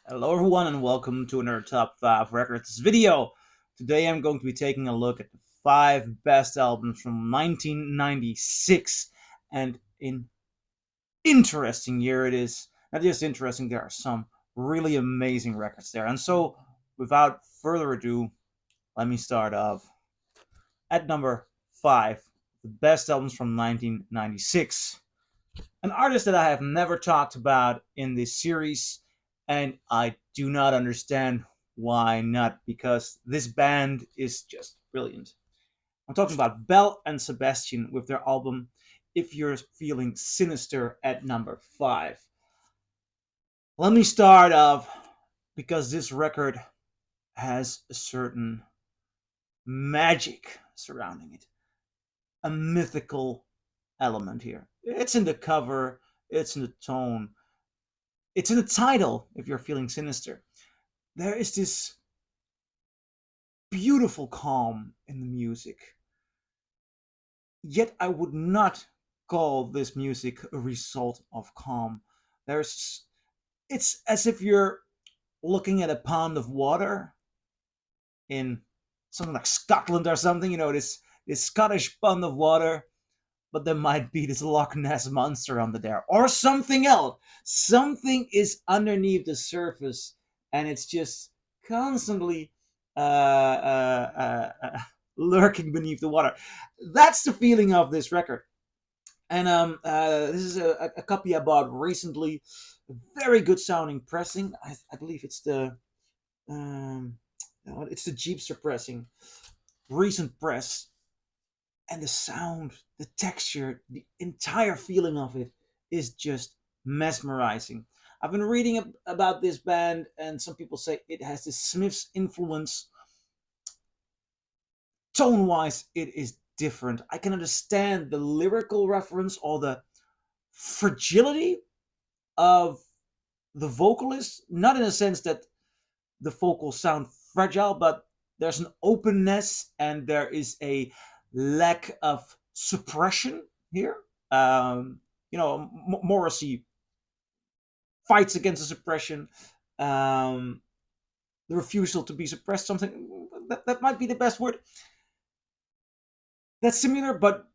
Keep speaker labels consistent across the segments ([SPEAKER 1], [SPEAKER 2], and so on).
[SPEAKER 1] Hello everyone and welcome to another Top 5 Records video. Today I'm going to be taking a look at the 5 best albums from 1996, and an interesting year it is. Not just interesting, there are some really amazing records there. And so, without further ado, let me start off at number 5, the best albums from 1996. An artist that I have never talked about in this series, and I do not understand why not, because this band is just brilliant. I'm talking about Belle and Sebastian with their album If You're Feeling Sinister at number 5. Let me start off because this record has a certain magic surrounding it, a mythical element here. It's in the cover, it's in the tone, it's in the title. If you're feeling sinister, there is this beautiful calm in the music. Yet I would not call this music a result of calm. There's It's as if you're looking at a pond of water in something like Scotland or something, this Scottish pond of water, but there might be this Loch Ness monster under there or something else. Something is underneath the surface, and it's just constantly lurking beneath the water. That's the feeling of this record. And this is a copy I bought recently. Very good sounding pressing. I believe um, it's the Jeepster pressing, recent press, and the sound, the texture, the entire feeling of it is just mesmerizing. I've been reading about this band, and some people say it has this Smiths influence. Tone wise, it is different. I can understand the lyrical reference or the fragility of the vocalist, not in a sense that the vocals sound fragile, but there's an openness and there is a lack of suppression here. Morrissey fights against the suppression, um, the refusal to be suppressed. Something that might be the best word. That's similar, but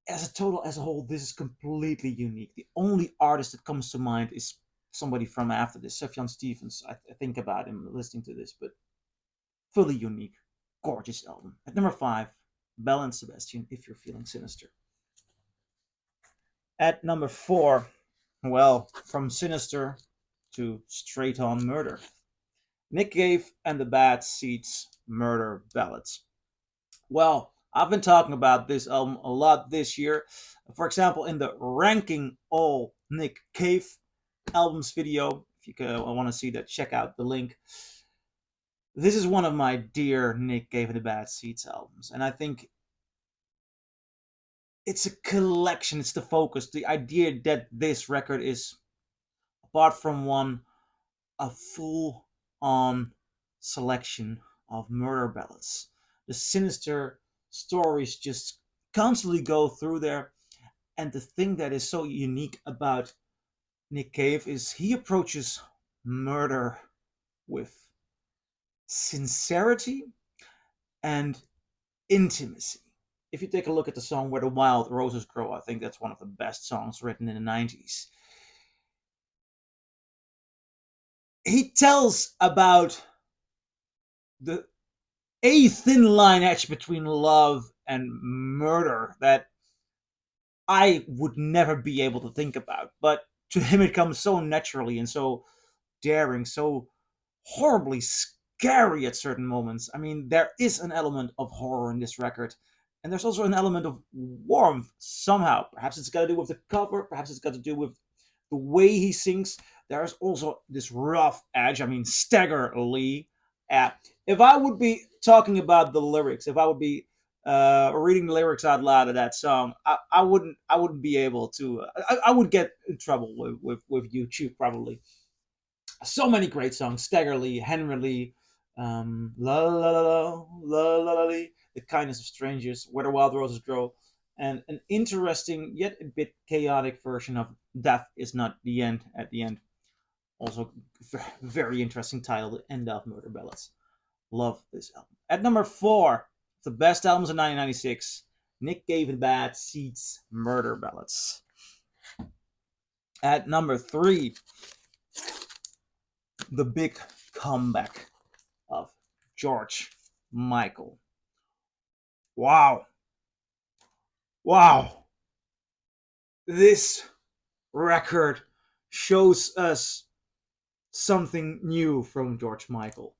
[SPEAKER 1] as a whole, this is completely unique. The only artist that comes to mind is somebody from after this, Sufjan Stevens. I think about him listening to this, but fully unique, gorgeous album. At number 5, Belle and Sebastian, If You're Feeling Sinister. At number 4, well, from Sinister to Straight On Murder, Nick Cave and the Bad Seeds, Murder Ballads. Well, I've been talking about this album a lot this year. For example, in the Ranking All Nick Cave albums video, if you want to see that, check out the link. This is one of my dear Nick Cave and the Bad Seeds albums, and I think it's a collection. It's the focus, the idea that this record is, apart from one, a full on selection of murder ballads. The sinister stories just constantly go through there. And the thing that is so unique about Nick Cave is he approaches murder with sincerity and intimacy. If you take a look at the song Where the Wild Roses Grow, I think that's one of the best songs written in the 90s. He tells about the a thin line edge between love and murder that I would never be able to think about. But to him, it comes so naturally and so daring, so horribly scary at certain moments. I mean, there is an element of horror in this record, and there's also an element of warmth somehow. Perhaps it's got to do with the cover, perhaps it's got to do with the way he sings. There's also this rough edge. I mean, Stagger Lee. If I would be talking about the lyrics, if I would be reading the lyrics out loud of that song, I wouldn't be able to. I would get in trouble with YouTube probably. So many great songs: Stagger Lee, Henry Lee, La La La La La La La Lee, The Kindness of Strangers, Where the Wild Roses Grow, and an interesting yet a bit chaotic version of Death Is Not the End at the end. Also, very interesting title to end off Murder Ballads. Love this album. At number 4, the best albums of 1996, Nick Cave and Bad Seeds Murder Ballads. At number 3, the big comeback of George Michael. Wow. Wow. This record shows us something new from George Michael.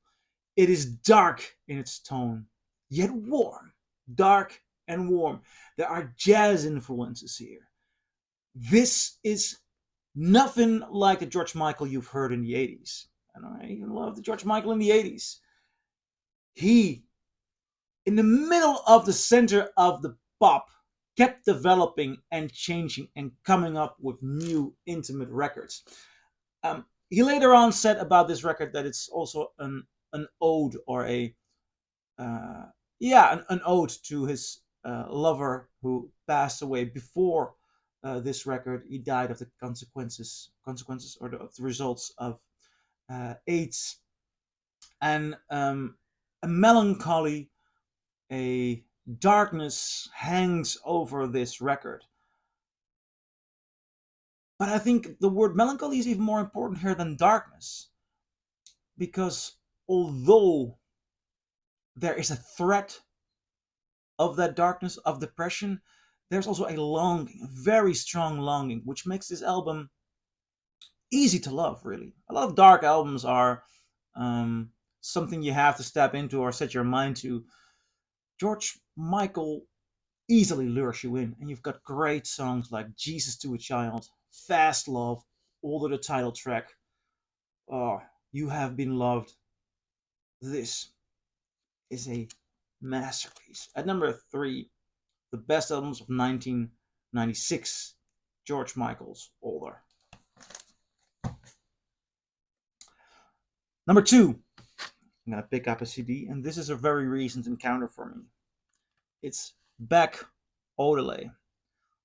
[SPEAKER 1] It is dark in its tone, yet warm. Dark and warm. There are jazz influences here. This is nothing like the George Michael you've heard in the 80s. And I even love the George Michael in the 80s. He, in the middle of the center of the pop, kept developing and changing and coming up with new intimate records. He later on said about this record that it's also an ode or an ode to his lover who passed away before this record. He died of the consequences or of the results of AIDS, and a melancholy, a darkness hangs over this record. But I think the word melancholy is even more important here than darkness, because although there is a threat of that darkness, of depression, there's also a longing, a very strong longing, which makes this album easy to love, really. A lot of dark albums are something you have to step into or set your mind to. George Michael easily lures you in, and you've got great songs like Jesus to a Child, Fast Love, all of the title track. Oh, You Have Been Loved. This is a masterpiece. At number 3, the best albums of 1996, George Michael's Older. Number 2, I'm gonna pick up a CD, and this is a very recent encounter for me. It's Beck, Odelay.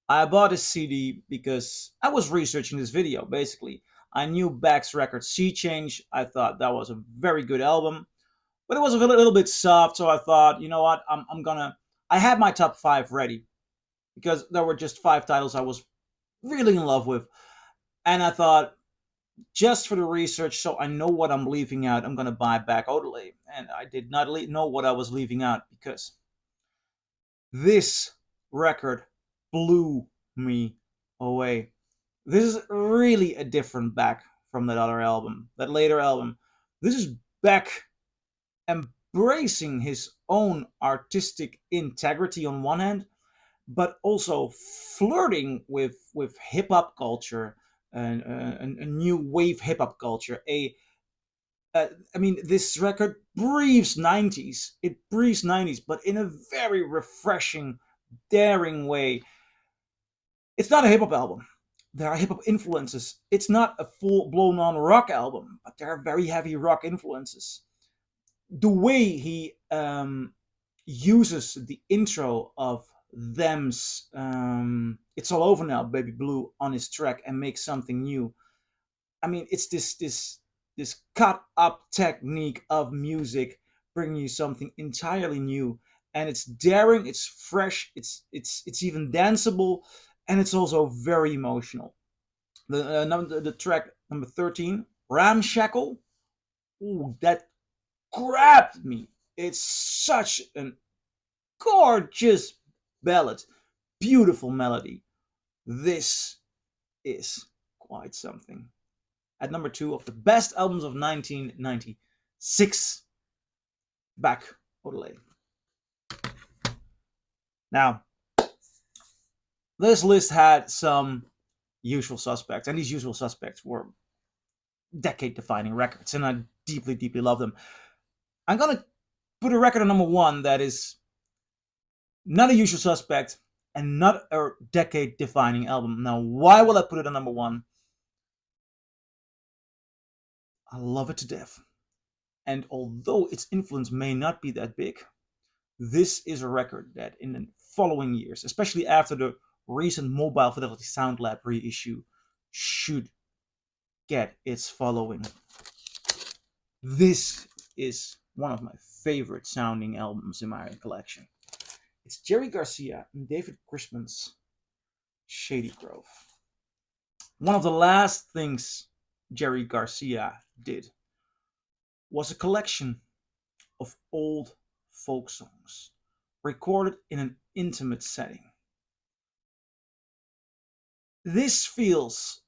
[SPEAKER 1] I bought this CD because I was researching this video, basically. I knew Beck's record Sea Change. I thought that was a very good album, but it was a little bit soft, so I thought, you know what, I had my top 5 ready, because there were just 5 titles I was really in love with, and I thought, just for the research, so I know what I'm leaving out, I'm gonna buy Beck Odelay, and I did not know what I was leaving out, because this record blew me away. This is really a different Beck from that other album, that later album. This is Beck embracing his own artistic integrity on one hand, but also flirting with hip hop culture and a new wave hip hop culture. I mean, this record breathes 90s. It breathes 90s, but in a very refreshing, daring way. It's not a hip hop album. There are hip hop influences. It's not a full blown on rock album, but there are very heavy rock influences. The way he uses the intro of Them's It's All Over Now, Baby Blue on his track and makes something new. I mean, it's this cut up technique of music bringing you something entirely new, and it's daring, it's fresh, it's even danceable, and it's also very emotional. The track number 13, Ramshackle, ooh, that grabbed me. It's such an gorgeous ballad, beautiful melody. This is quite something. At number 2 of the best albums of 1996, Beck, Odelay. Now, this list had some usual suspects, and these usual suspects were decade-defining records, and I deeply, deeply love them. I'm gonna put a record on number 1 that is not a usual suspect and not a decade-defining album. Now, why will I put it on number 1? I love it to death. And although its influence may not be that big, this is a record that in the following years, especially after the recent Mobile Fidelity Sound Lab reissue, should get its following. This is one of my favorite sounding albums in my collection. It's Jerry Garcia and David Grisman's Shady Grove. One of the last things Jerry Garcia did was a collection of old folk songs recorded in an intimate setting. This feels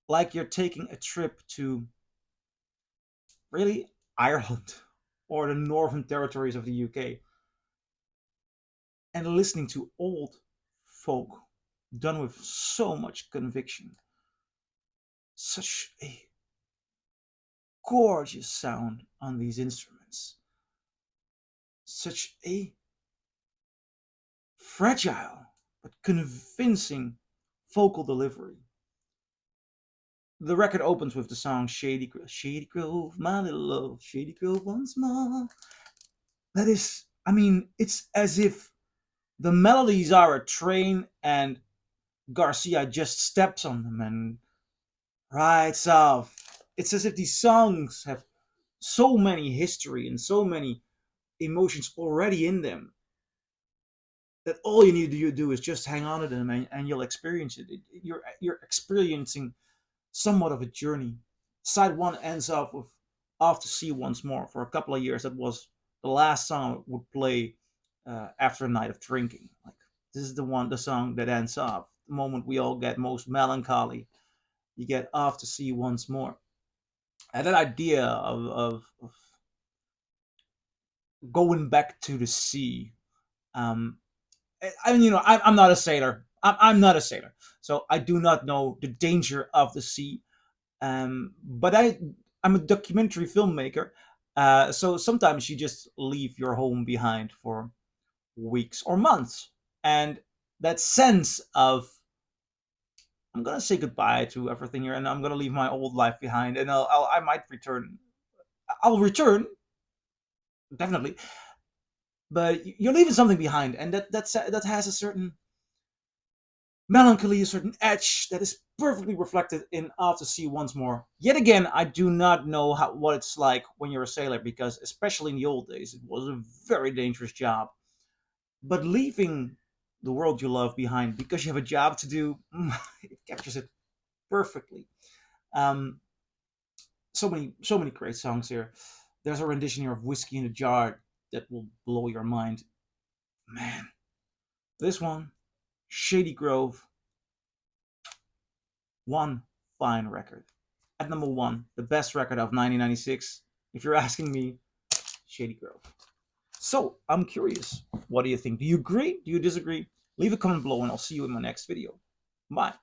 [SPEAKER 1] like you're taking a trip to really Ireland or the Northern Territories of the UK and listening to old folk done with so much conviction. Such a gorgeous sound on these instruments. Such a fragile but convincing vocal delivery. The record opens with the song Shady Grove, my little love, Shady Grove once more. That is, I mean, it's as if the melodies are a train and Garcia just steps on them and rides off. It's as if these songs have so many history and so many emotions already in them that all you need to do is just hang on to them and you'll experience it. You're experiencing somewhat of a journey. Side one ends up with Off to Sea Once More. For a couple of years, that was the last song it would play after a night of drinking. Like, this is the song that ends off. The moment we all get most melancholy, you get Off to Sea Once More. And that idea of going back to the sea. I mean, I'm not a sailor. I'm not a sailor, so I do not know the danger of the sea. But I'm a documentary filmmaker, so sometimes you just leave your home behind for weeks or months, and that sense of I'm gonna say goodbye to everything here, and I'm gonna leave my old life behind, and I might return. I'll return definitely, but you're leaving something behind, and that has a certain melancholy, a certain edge that is perfectly reflected in Off to Sea Once More. Yet again, I do not know what it's like when you're a sailor, because especially in the old days, it was a very dangerous job. But leaving the world you love behind because you have a job to do, it captures it perfectly. Um, so many great songs here. There's a rendition here of Whiskey in a Jar that will blow your mind. Man, this one, Shady Grove, one fine record. At number one, the best record of 1996, if you're asking me, Shady Grove. So, I'm curious, what do you think? Do you agree? Do you disagree? Leave a comment below and I'll see you in my next video. Bye.